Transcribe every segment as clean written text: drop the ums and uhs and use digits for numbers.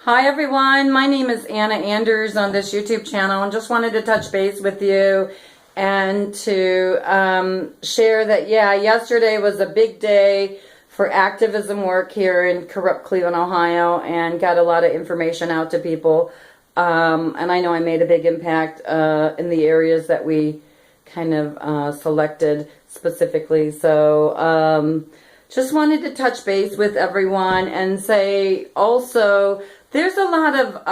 Hi everyone, my name is Anna Anders on this YouTube channel and just wanted to touch base with you and to share that, yesterday was a big day for activism work here in corrupt Cleveland, Ohio, and got a lot of information out to people. And I know I made a big impact in the areas that we kind of selected specifically. So just wanted to touch base with everyone and say also, there's a lot of,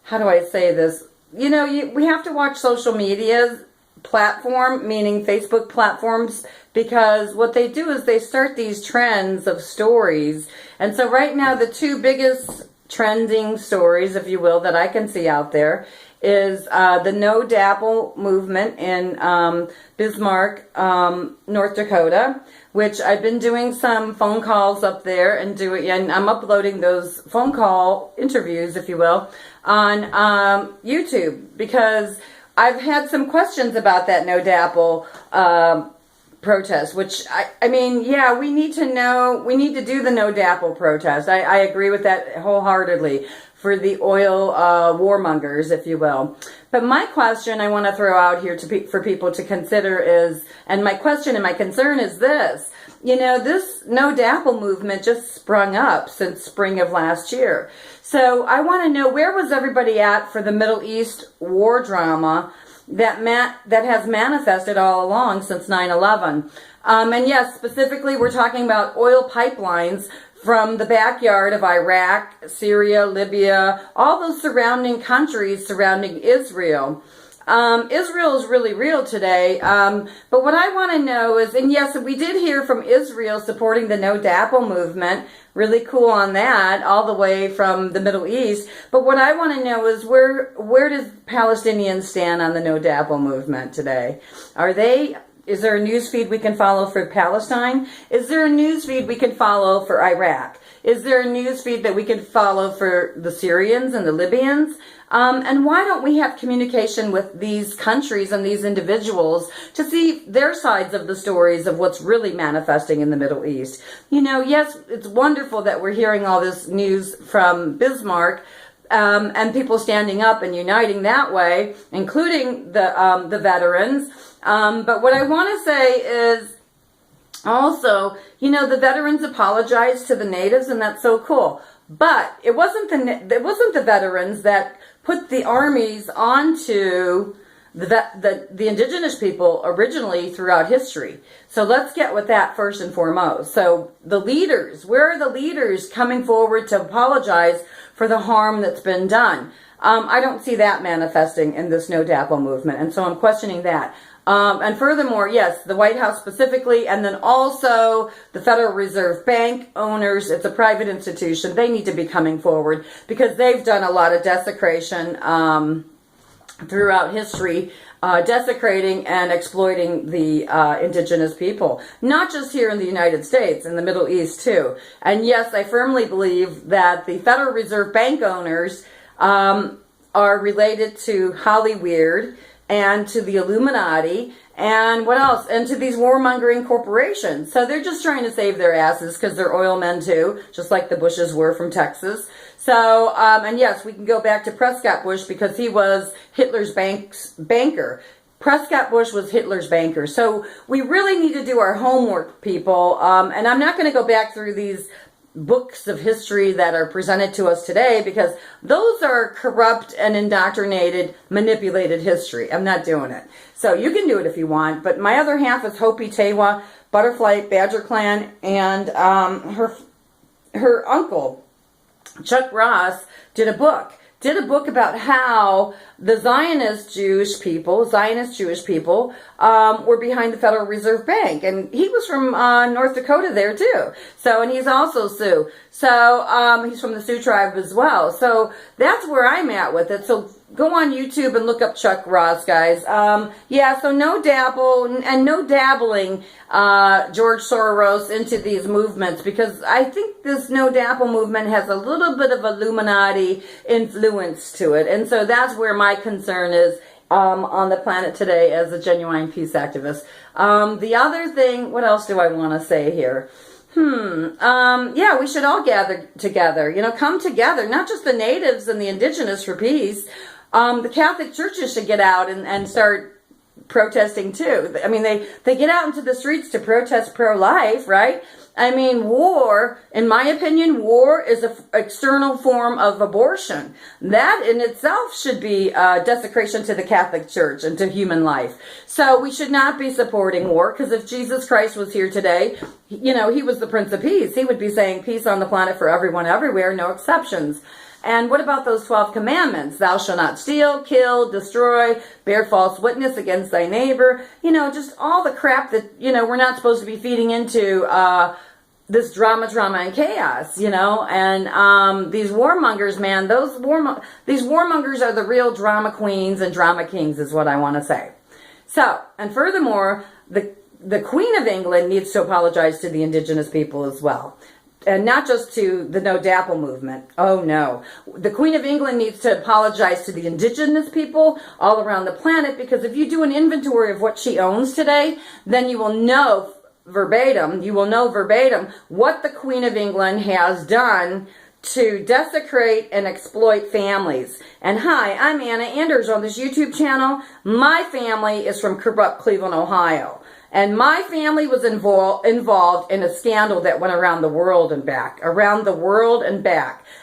how do I say this? You know, we have to watch social media platform, meaning Facebook platforms, because what they do is they start these trends of stories. And so right now, the two biggest trending stories, if you will, that I can see out there is the No Dabble movement in Bismarck, North Dakota, which I've been doing some phone calls up there and I'm uploading those phone call interviews, if you will, on YouTube, because I've had some questions about that No Dabble protest, which I mean, yeah, we need to do the No Dabble protest. I agree with that wholeheartedly for the oil warmongers, if you will. But my question I want to throw out here for people to consider is, and my question and my concern is this, you know, this No Dabble movement just sprung up since spring of last year. So I want to know, where was everybody at for the Middle East war drama that has manifested all along since 9/11. And yes, specifically we're talking about oil pipelines from the backyard of Iraq, Syria, Libya, all those surrounding countries surrounding Israel. Israel is really real today, but what I want to know is, and yes, we did hear from Israel supporting the No Dabble movement, really cool on that, all the way from the Middle East, but what I want to know is where does Palestinians stand on the No Dabble movement today? Is there a news feed we can follow for Palestine? Is there a news feed we can follow for Iraq? Is there a news feed that we can follow for the Syrians and the Libyans? And why don't we have communication with these countries and these individuals to see their sides of the stories of what's really manifesting in the Middle East? You know, yes, it's wonderful that we're hearing all this news from Bismarck, and people standing up and uniting that way, including the veterans. But what I want to say is also, you know, the veterans apologized to the natives, and that's so cool. But it wasn't the veterans that put the armies onto the indigenous people originally throughout history. So let's get with that first and foremost. So the leaders, where are the leaders coming forward to apologize for the harm that's been done? I don't see that manifesting in this No Dabble movement, and so I'm questioning that. And furthermore, yes, the White House specifically, and then also the Federal Reserve Bank owners, it's a private institution, they need to be coming forward because they've done a lot of desecration throughout history, desecrating and exploiting the indigenous people, not just here in the United States, in the Middle East too. And yes, I firmly believe that the Federal Reserve Bank owners are related to Hollyweird and to the Illuminati, and what else? And to these warmongering corporations. So they're just trying to save their asses because they're oil men too, just like the Bushes were from Texas. So, and yes, we can go back to Prescott Bush because he was Hitler's banker. Prescott Bush was Hitler's banker. So we really need to do our homework, people. And I'm not going to go back through these books of history that are presented to us today because those are corrupt and indoctrinated, manipulated history. I'm not doing it. So you can do it if you want, but my other half is Hopi Tewa, Butterfly Badger Clan, and her uncle, Chuck Ross, did a book about how the Zionist Jewish people were behind the Federal Reserve Bank. And he was from North Dakota there too. So, and he's also Sioux. So, he's from the Sioux tribe as well. So that's where I'm at with it. So go on YouTube and look up Chuck Ross, guys. Yeah, so no dabble and no dabbling George Soros into these movements, because I think this no dabble movement has a little bit of Illuminati influence to it. And so that's where my concern is on the planet today as a genuine peace activist. The other thing, what else do I want to say here? Yeah, we should all gather together, come together, not just the natives and the indigenous for peace. The Catholic churches should get out and start protesting too. I mean, they get out into the streets to protest pro-life, right? I mean, war, in my opinion, war is an external form of abortion. That in itself should be desecration to the Catholic Church and to human life. So we should not be supporting war, because if Jesus Christ was here today, he was the Prince of Peace. He would be saying peace on the planet for everyone, everywhere, no exceptions. And what about those 12 commandments? Thou shalt not steal, kill, destroy, bear false witness against thy neighbor. Just all the crap that, we're not supposed to be feeding into this drama and chaos, And these warmongers, man, these warmongers are the real drama queens and drama kings is what I want to say. So, and furthermore, the Queen of England needs to apologize to the indigenous people as well. And not just to the No Dapple movement. Oh no. The Queen of England needs to apologize to the indigenous people all around the planet, because if you do an inventory of what she owns today, then you will know verbatim what the Queen of England has done to desecrate and exploit families. And hi, I'm Anna Anders on this YouTube channel. My family is from Crudup, Cleveland, Ohio. And my family was involved in a scandal that went around the world and back.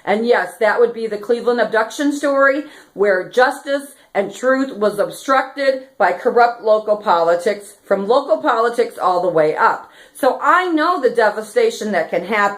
And yes, that would be the Cleveland abduction story, where justice and truth was obstructed by corrupt local politics, from local politics all the way up. So I know the devastation that can happen